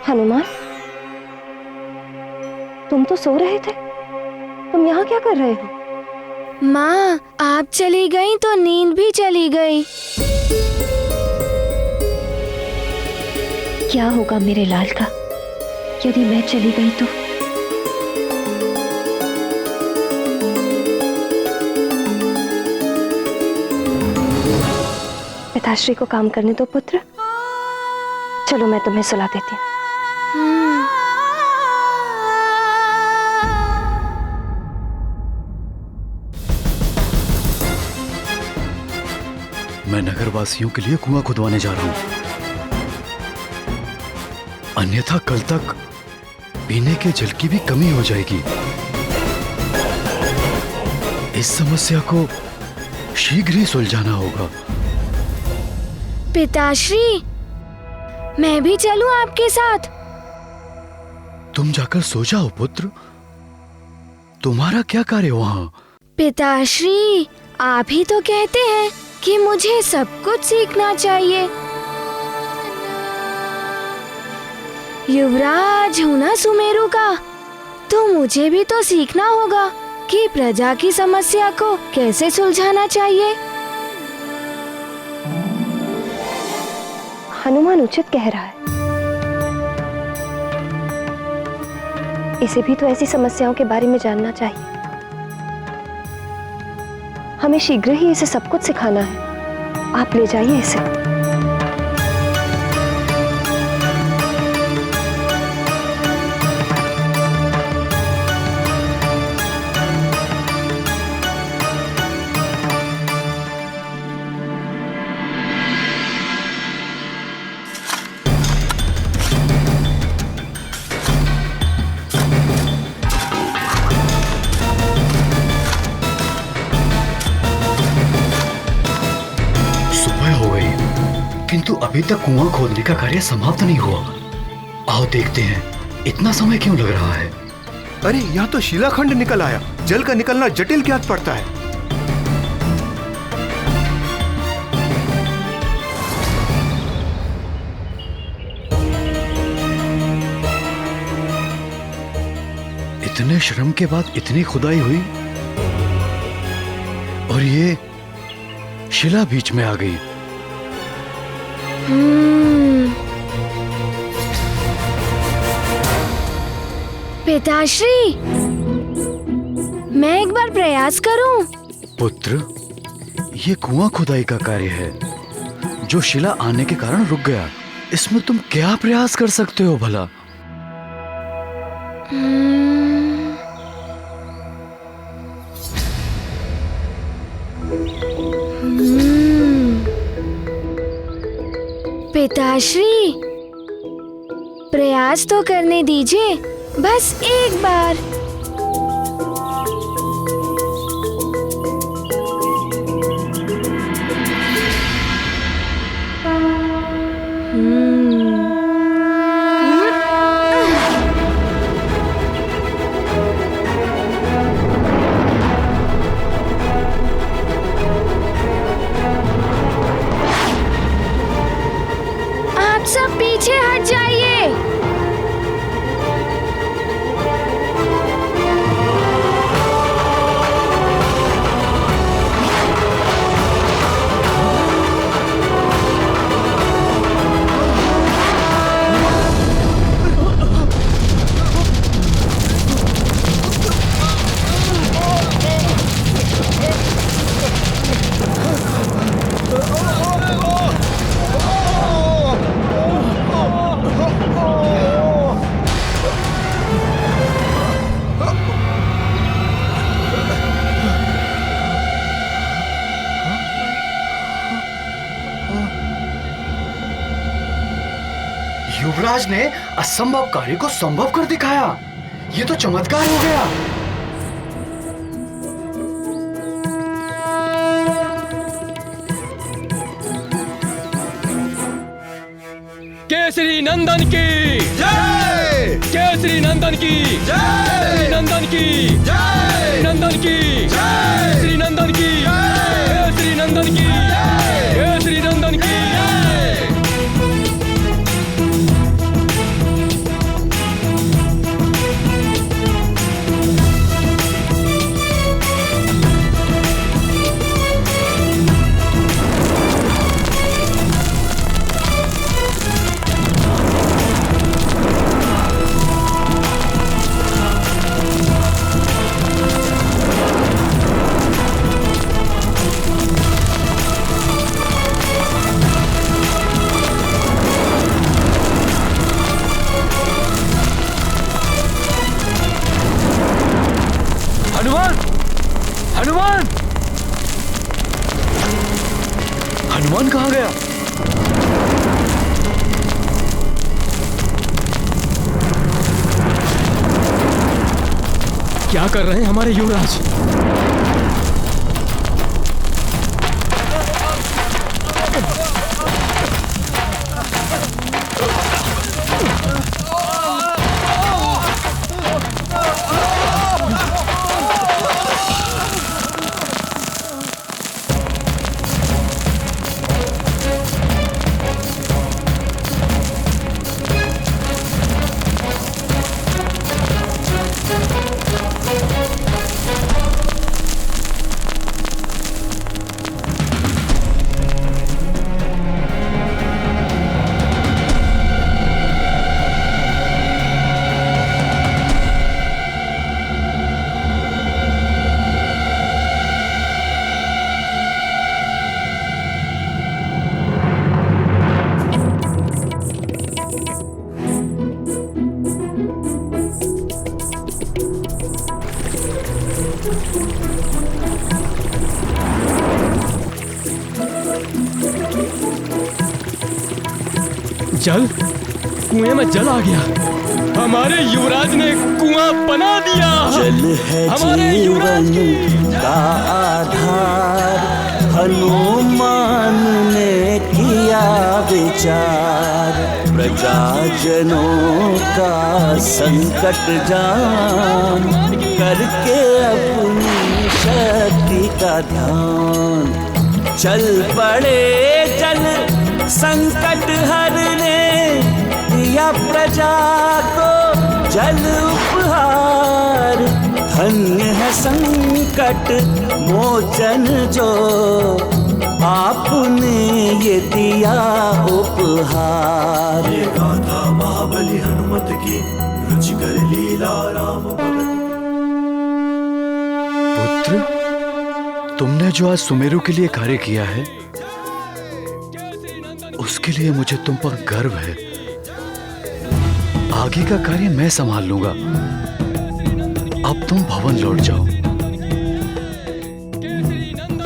हनुमान, तुम तो सो रहे थे, तुम यहाँ क्या कर रहे हो? माँ, आप चली गई तो नींद भी चली गई। क्या होगा मेरे लाल का यदि मैं चली गई तो? पिताश्री को काम करने दो पुत्र। चलो मैं तुम्हें सुला देती हूँ। मैं नगरवासियों के लिए कुआं खुदवाने जा रहा हूं, अन्यथा कल तक पीने के जल की भी कमी हो जाएगी। इस समस्या को शीघ्र ही सुलझाना होगा। पिताश्री, मैं भी चलूं आपके साथ? तुम जाकर सो जाओ पुत्र, तुम्हारा क्या कार्य वहां? पिताश्री, आप ही तो कहते हैं कि मुझे सब कुछ सीखना चाहिए। युवराज हूं ना सुमेरु का, तो मुझे भी तो सीखना होगा कि प्रजा की समस्या को कैसे सुलझाना चाहिए। हनुमान उचित कह रहा है, इसे भी तो ऐसी समस्याओं के बारे में जानना चाहिए। हमें शीघ्र ही इसे सब कुछ सिखाना है। आप ले जाइए इसे। किंतु अभी तक कुआं खोदने का कार्य समाप्त नहीं हुआ। आओ देखते हैं, इतना समय क्यों लग रहा है? अरे यहाँ तो शिलाखंड निकल आया। जल का निकलना जटिल ज्ञात पड़ता है। इतने श्रम के बाद इतनी खुदाई हुई और ये शिला बीच में आ गई। पिताश्री, मैं एक बार प्रयास करूं? पुत्र, ये कुआं खुदाई का कार्य है जो शिला आने के कारण रुक गया। इसमें तुम क्या प्रयास कर सकते हो भला? पिताश्री, प्रयास तो करने दीजिए, बस एक बार। आप सब पीछे हट जाइए। युवराज ने असंभव कार्य को संभव कर दिखाया। ये तो चमत्कार हो गया। केसरी नंदन की जय, केसरी नंदन की जय, नंदन की जय, नंदन की जय, श्री नंदन की जय, श्री नंदन की जय, श्री नंदन की जय। क्या कर रहे हैं हमारे युवराज? जल, कुएं में जल आ गया। हमारे युवराज ने कुआं बना दिया। जल है हमारे युवराज जीवन का आधार, हनुमान ने किया विचार, प्रजाजनों का संकट जान, करके अपनी शक्ति का ध्यान, चल पड़े जल संकट हरने, दिया प्रजा को जल उपहार, धन्य है संकट मोचन जो, आपने ये दिया उपहार। ये गाथा महाबली हनुमत की, रुचिकर लीला राम भगत। पुत्र, तुमने जो आज सुमेरु के लिए कार्य किया है, उसके लिए मुझे तुम पर गर्व है। आगे का कार्य मैं संभाल लूंगा। अब तुम भवन लौट जाओ।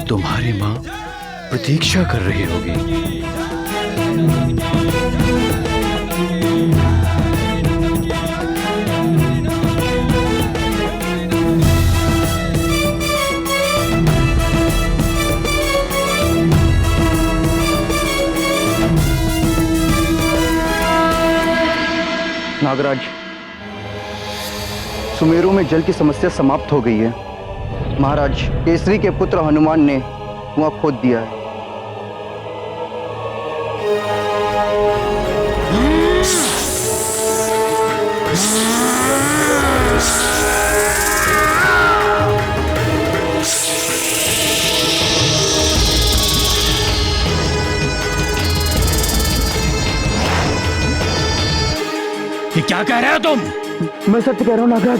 तुम्हारी मां प्रतीक्षा कर रही होगी। नागराज, सुमेरु में जल की समस्या समाप्त हो गई है। महाराज, केसरी के पुत्र हनुमान ने कुआं खोद दिया है। ये क्या कह रहे हो तुम? मैं सत्य कह रहा हूं नागराज।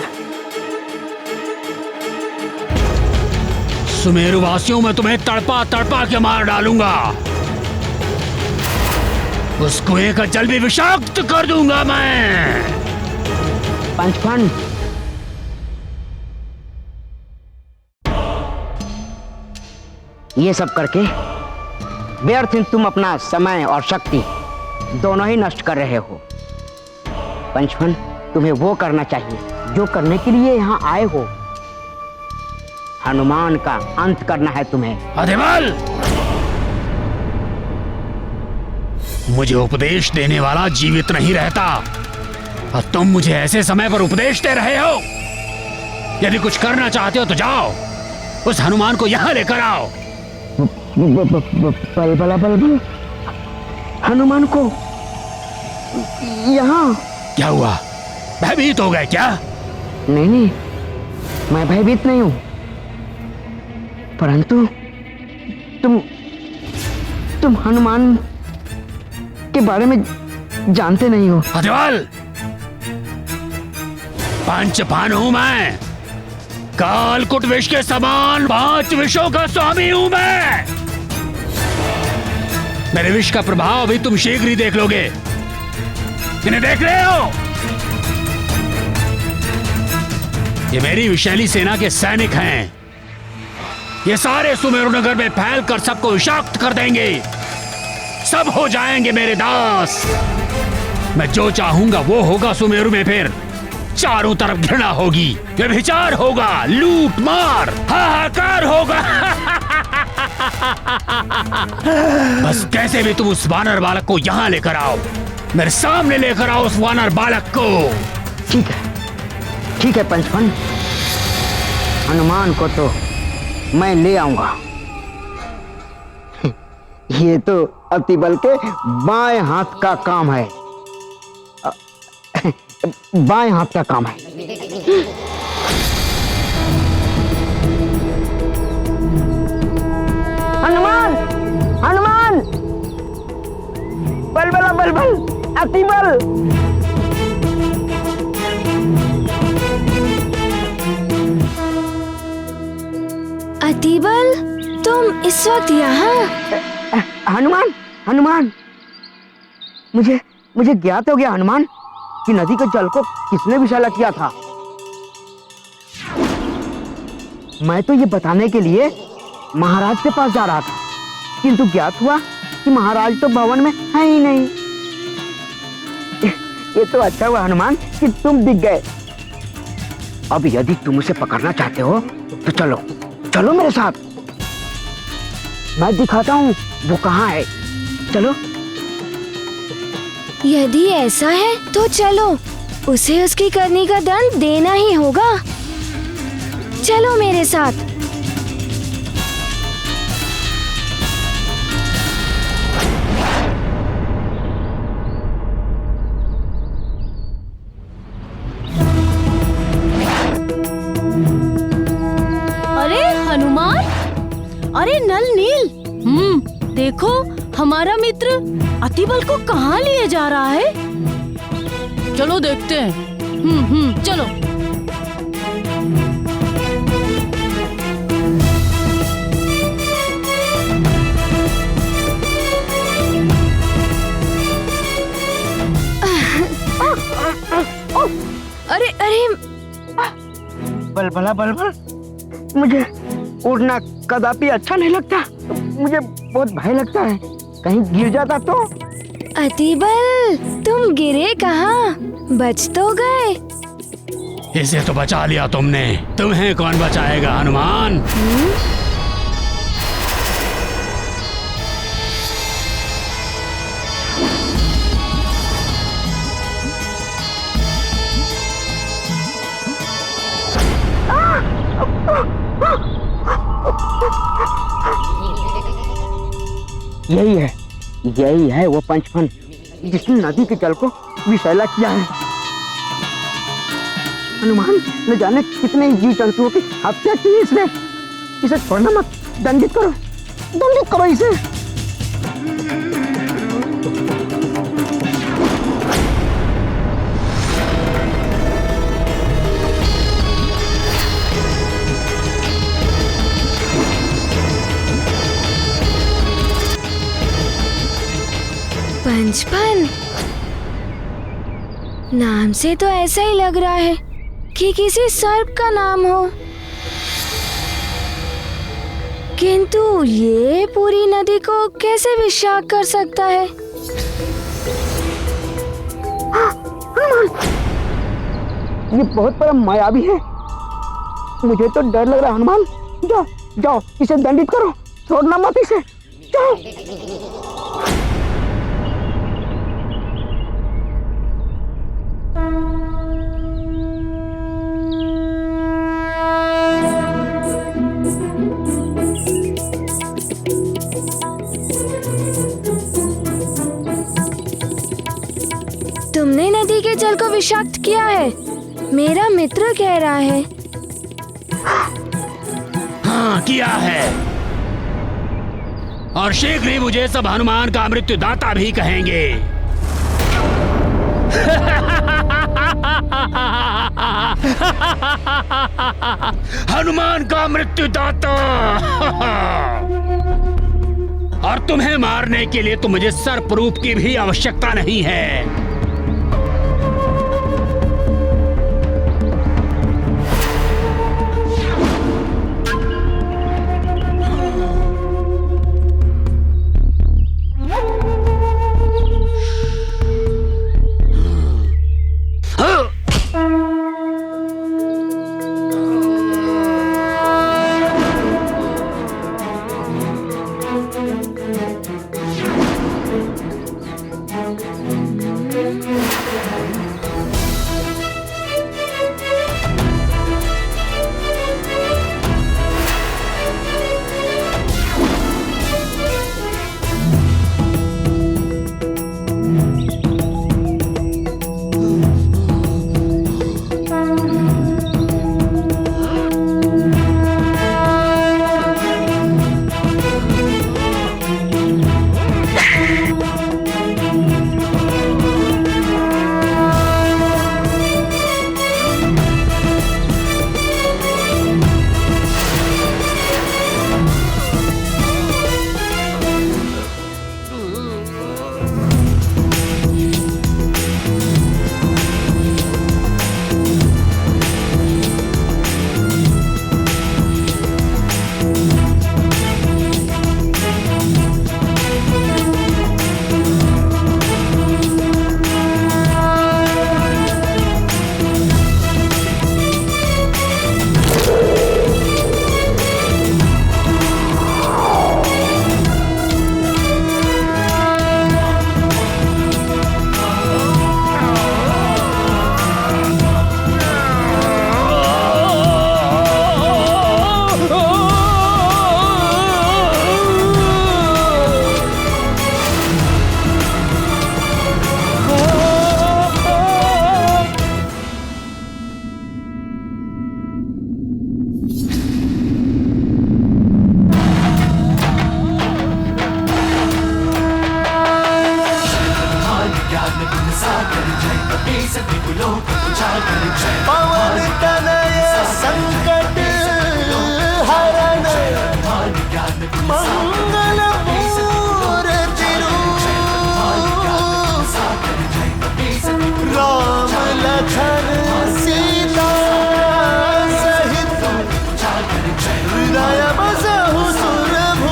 सुमेरु वासियों में तुम्हें तड़पा तड़पा के मार डालूंगा। उस कुएं का जल भी विषाक्त कर दूंगा मैं। पंचफन, ये सब करके व्यर्थ तुम अपना समय और शक्ति दोनों ही नष्ट कर रहे हो। पंचफन, तुम्हें वो करना चाहिए जो करने के लिए यहाँ आए हो। हनुमान का अंत करना है तुम्हें। अधिमल, मुझे उपदेश देने वाला जीवित नहीं रहता और तुम मुझे ऐसे समय पर उपदेश दे रहे हो। यदि कुछ करना चाहते हो तो जाओ, उस हनुमान को यहाँ लेकर आओ। बल हनुमान को यहाँ? क्या हुआ, भयभीत हो गए क्या? नहीं, मैं भयभीत नहीं हूं, परंतु तुम हनुमान के बारे में जानते नहीं हो। अधिमल, पंचभानु हूं मैं, कालकुट विष के समान 5 विषों का स्वामी हूं मैं। मेरे विष का प्रभाव भी तुम शीघ्र ही देख लोगे। इन्हें देख रहे हो? ये मेरी विषैली सेना के सैनिक हैं। ये सारे सुमेरु नगर में फैलकर सबको विषाक्त कर देंगे। सब हो जाएंगे मेरे दास। मैं जो चाहूंगा वो होगा सुमेरु में। फिर चारों तरफ घृणा होगी, व्यभिचार होगा, लूट मार, हाहाकार होगा। बस कैसे भी तुम उस वानर बालक को यहाँ लेकर आओ, मेरे सामने लेकर आओ उस वानर बालक को। ठीक है पंचफन, हनुमान को तो मैं ले आऊंगा। ये तो अतिबल के बाएं हाथ का काम है, बाएं हाथ का काम है। हनुमान, हनुमान, बलबला बलबल, अतिबल। अतिबल, तुम इस वक्त यहाँ? हनुमान, हनुमान, मुझे ज्ञात हो गया हनुमान कि नदी के जल को किसने विषैला किया था। मैं तो ये बताने के लिए महाराज के पास जा रहा था, किंतु ज्ञात हुआ कि महाराज तो भवन में है ही नहीं। ये तो अच्छा हुआ हनुमान कि तुम दिख गए। अब यदि तुम उसे पकड़ना चाहते हो तो चलो चलो मेरे साथ, मैं दिखाता हूँ वो कहाँ है। चलो। यदि ऐसा है तो चलो, उसे उसकी करनी का दंड देना ही होगा। चलो मेरे साथ। अरे हनुमान, अरे नल नील, देखो हमारा मित्र अतिबल को कहाँ लिए जा रहा है। चलो देखते हैं। चलो। अरे अरे, बलबला बलबल, मुझे उड़ना कदापि अच्छा नहीं लगता। मुझे बहुत भय लगता है, कहीं गिर जाता तो। अतिबल, तुम गिरे कहाँ? बच तो गए। इसे तो बचा लिया तुमने, तुम्हें कौन बचाएगा हनुमान? यही है वो पंचफन जिसने नदी के जल को विषैला किया है। हनुमान, न जाने कितने जीव जंतुओं की हत्या की इसने। इसे छोड़ना मत, दंडित करो इसे। पंचफन, नाम से तो ऐसा ही लग रहा है कि किसी सर्प का नाम हो, किंतु ये पूरी नदी को कैसे विषाक्त कर सकता है? ये बहुत बड़ा मायावी है, मुझे तो डर लग रहा है। हनुमान, जाओ जाओ, इसे दंडित करो, छोड़ना मत इसे। जाओ। तुमने नदी के जल को विषाक्त किया है, मेरा मित्र कह रहा है। हाँ, किया है, और शीघ्र ही मुझे सब हनुमान का मृत्युदाता भी कहेंगे। हनुमान का मृत्युदाता। और तुम्हें मारने के लिए तो मुझे सर्प रूप की भी आवश्यकता नहीं है। ज्ञान गुण सागर जय कपीस त्रिपुलोक उजागर जय पवन तनय संकट हरण मंगल मूर्ति राम लखन सीता सहित हृदय बसहु सुरभू।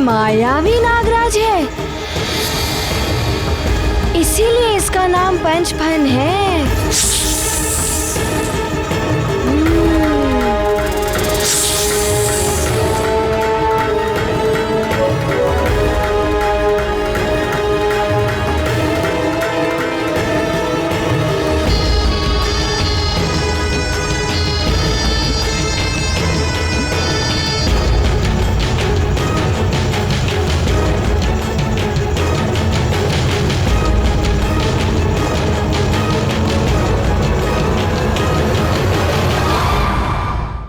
मायावी नागराज है, इसीलिए इसका नाम पंचफन है।